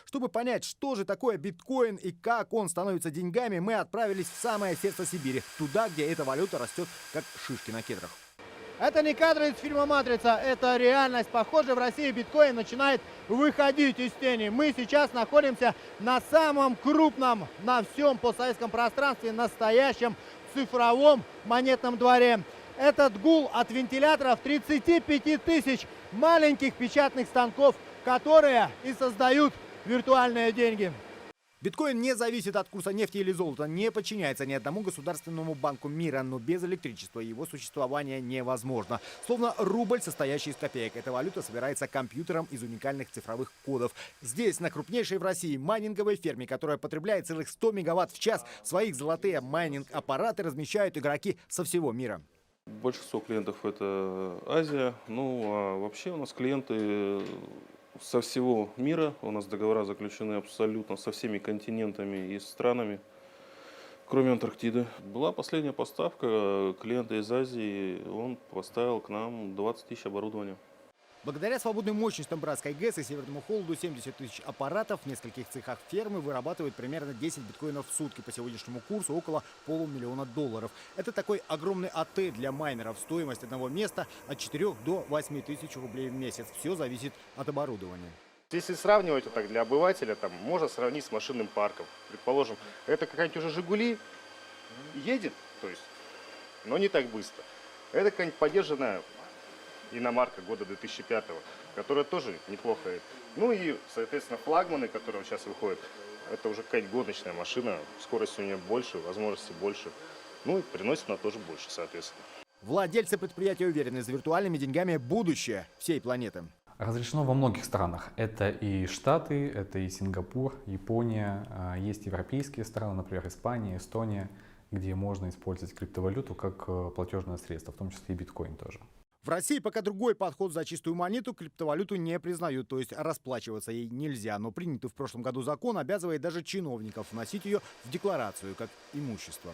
Чтобы понять, что же такое биткоин и как он становится деньгами, мы отправились в самое сердце Сибири, туда, где эта валюта растет, как шишки на кедрах. Это не кадры из фильма «Матрица», это реальность. Похоже, в России биткоин начинает выходить из тени. Мы сейчас находимся на самом крупном на всем постсоветском пространстве настоящем цифровом монетном дворе. Этот гул от вентиляторов 35 тысяч маленьких печатных станков, которые и создают виртуальные деньги. Биткоин не зависит от курса нефти или золота, не подчиняется ни одному государственному банку мира, но без электричества его существование невозможно. Словно рубль, состоящий из копеек. Эта валюта собирается компьютером из уникальных цифровых кодов. Здесь, на крупнейшей в России майнинговой ферме, которая потребляет целых 100 мегаватт в час, своих золотые майнинг-аппараты размещают игроки со всего мира. Большинство клиентов это Азия. Ну, а вообще у нас клиенты со всего мира. У нас договора заключены абсолютно со всеми континентами и странами, кроме Антарктиды. Была последняя поставка клиента из Азии. Он поставил к нам 20 тысяч оборудования. Благодаря свободным мощностям Братской ГЭС и Северному холоду 70 тысяч аппаратов в нескольких цехах фермы вырабатывают примерно 10 биткоинов в сутки. По сегодняшнему курсу около $500 000. Это такой огромный АТ для майнеров. Стоимость одного места от 4 до 8 тысяч рублей в месяц. Все зависит от оборудования. Если сравнивать вот так для обывателя, там можно сравнить с машинным парком. Предположим, это какая-нибудь уже «Жигули» едет, то есть, но не так быстро. Это какая-нибудь подержанная иномарка года 2005, которая тоже неплохо. Ну и, соответственно, флагманы, которые сейчас выходят, это уже какая-нибудь гоночная машина, скорость у нее больше, возможностей больше. Ну и приносит она тоже больше, соответственно. Владельцы предприятия уверены, за виртуальными деньгами будущее всей планеты. Разрешено во многих странах. Это и Штаты, это и Сингапур, Япония. Есть европейские страны, например, Испания, Эстония, где можно использовать криптовалюту как платежное средство, в том числе и биткоин тоже. В России пока другой подход: за чистую монету криптовалюту не признают, то есть расплачиваться ей нельзя. Но принятый в прошлом году закон обязывает даже чиновников вносить ее в декларацию как имущество.